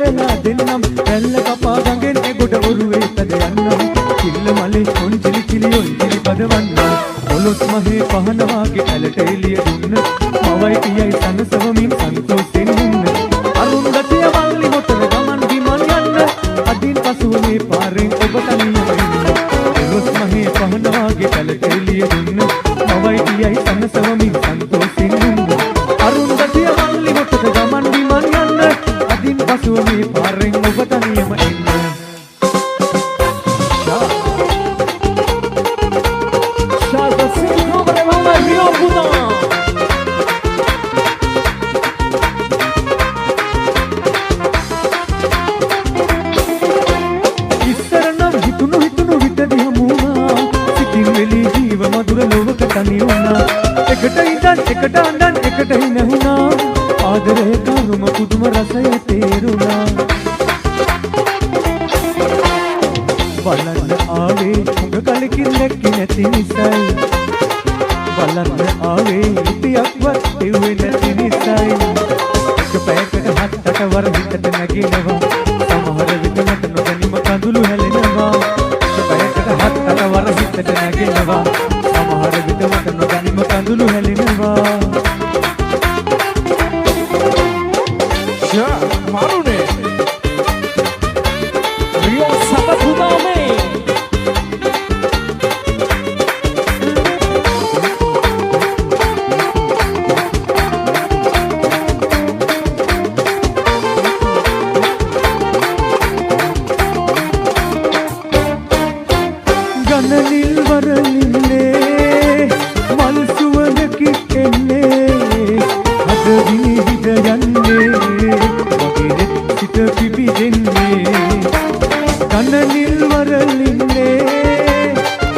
වෙලා දෙන්නම් වැල්ල කපා ගඟෙන් එගොඩ ඔරුවේ පැද යන්නම් කිල්ල මලේ කොන්චිලි කිලි ඔන්චිලි පදවන්නම් ඔලොත් මහේ පහන වාගේ ඇලට එළිය දුන්න මවයි පියයි සනසවමින් සන්තෝෂෙන් ඉන්න අරුන්දතිය වල්ලි මොතන ගමන් බිමන් යන්න අදින් පසුව මේ පාරෙන් ඔබ තනියම ඉන්න ඔලොත් මහේ පහන වාගේ ඇලට එළිය දුන්න මවයි පියයි සනසවමින් සන්තෝෂෙන් ඉන්න අරුන්දතිය වල්ලි මොතන ගමන් බිමන් යන්න අදින් පසුව මේ පාරෙන් ඔබ තනියම ඉන්න එකට අඬන් එකට හිනහුණා ආදරේ කරුම පුදුම රසය තේරුණා බලන්න ආවේ උඟ කලකින් දැක්කේ නැති නිසයි බලන්න ආවේ ඉතියක්වත් දෙව්වේ නැති නිසයි එක පැයකට හත්තට වර හිතට නැගිනවා සමහර විට මට නොදැනීම කඳුළු හැලෙනවා එක පැයකට හත්තට වර හිතට නැගිනවා සමහර විට මට නොදැනීම කඳුළු හැලෙනවා मारूने रियो सबक खुदा में ගණනිල් වරලින්නේ මල් සුවඳ කිට්ටෙන්නේ අද විනිවිද යන්නේ වගේ සිත පිපිදෙන්නේ ගණනිල් වරලින්නේ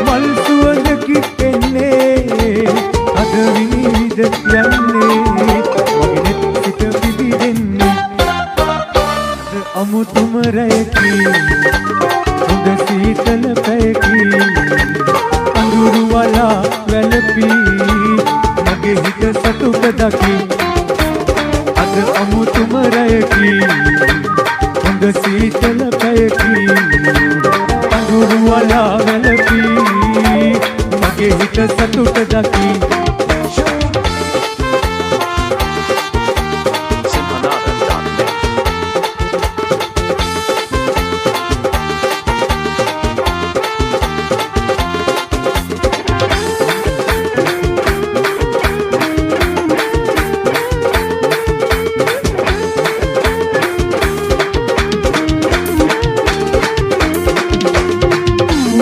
මල් සුවඳ කිට්ටෙන්නේ අද විනිවිද යන්නේ වගේ සිත පිපිදෙන්නේ අමුතුම රැයකි හොඳ සීතල පැයකි අඳුරු වලා වැළපී මගේ හිත සතුට දකි අද අමුතුම රැයකි හොඳ සීතල පැයකි අඳුරු වලා වැළපී මගේ හිත සතුට දකි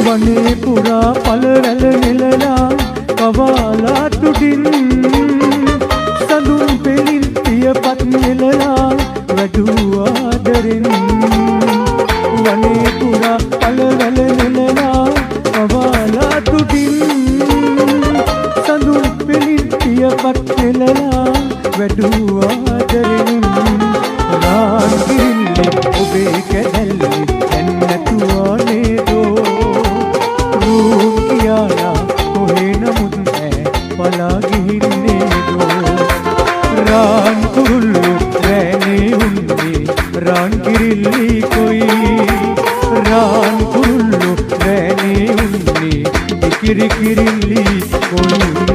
වනේ පුරා පළවැල නෙලලා කවාලා තුඩින් සඳුන් පෙලින් පියපත් නෙලලා වැඩූ ආදරෙන් වනේ පුරා පළවැල නෙලලා කවාලා තුඩින් සඳුන් පෙලින් පියපත් නෙලලා වැඩූ ආදරෙන් රාන් කිරිල්ලි ඔබේ කැදැල්ලි එන්නතුවා නේදෝ පලා ගිහින්නේ දෝ රාන් කුරුල්ලු රැනේ උන්නේ රාන් කිරිල්ලි කොයි රාන් කුරුල්ලු රැනේ උන්නේ කිරි කිරිල්ලි කොයි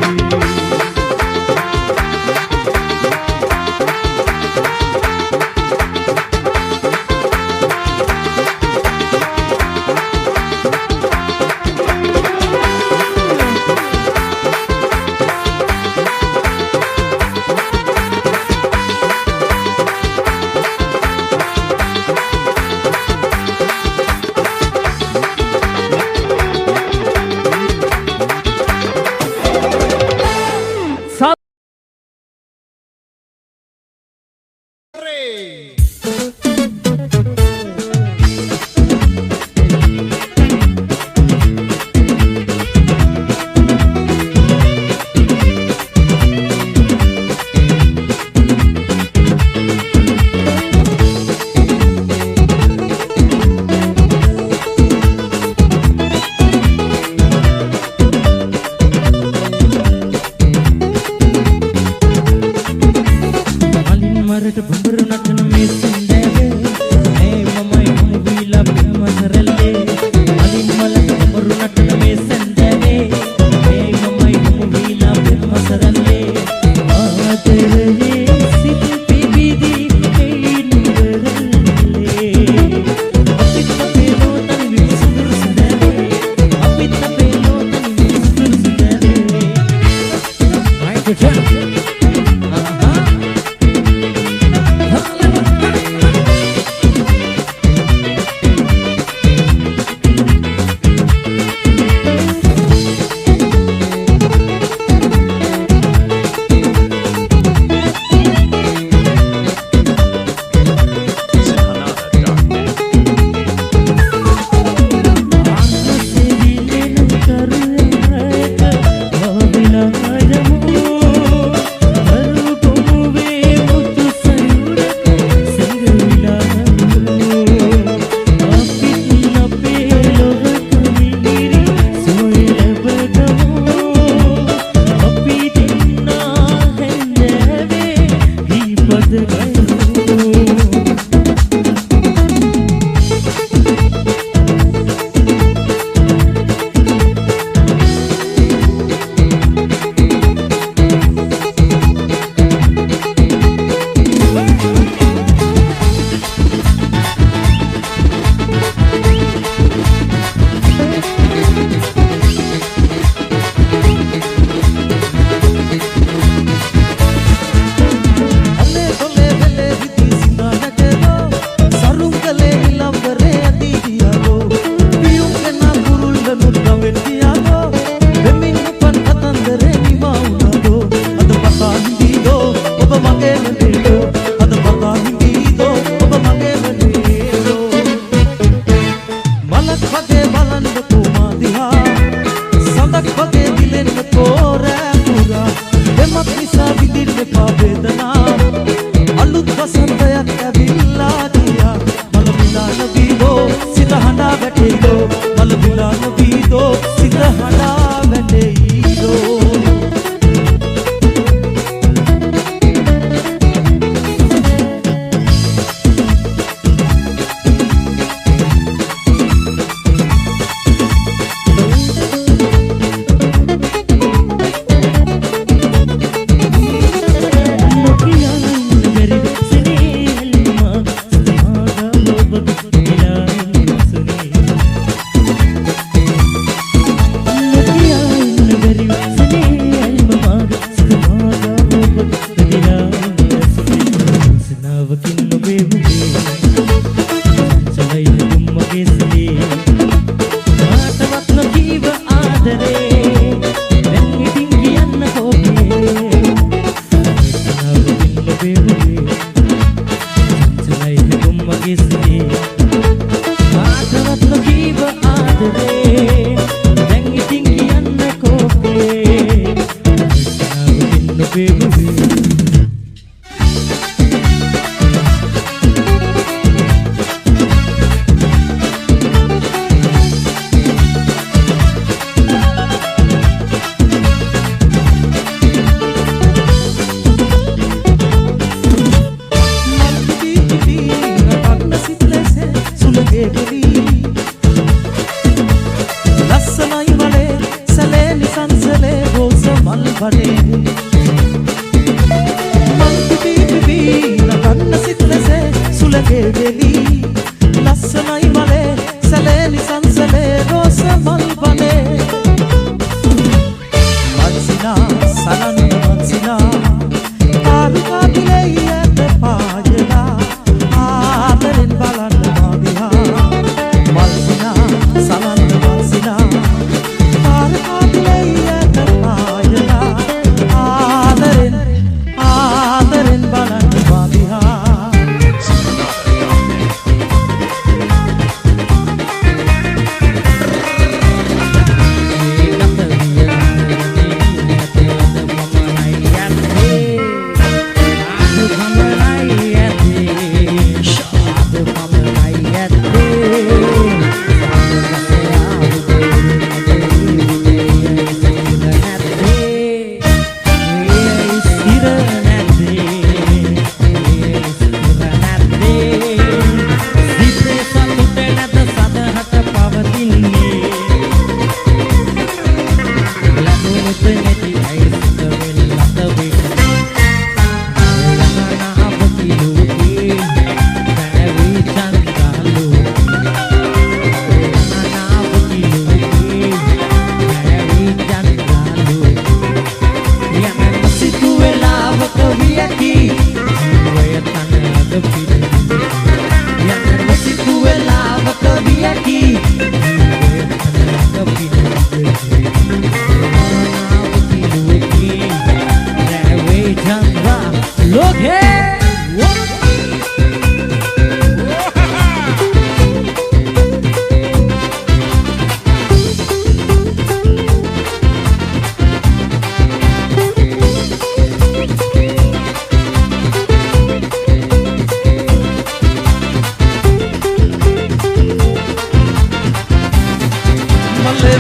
මරට බඹරු නටන මේ සින්දෑවේ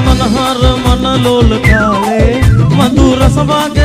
मनहार मन लोल काले मधुर सवाग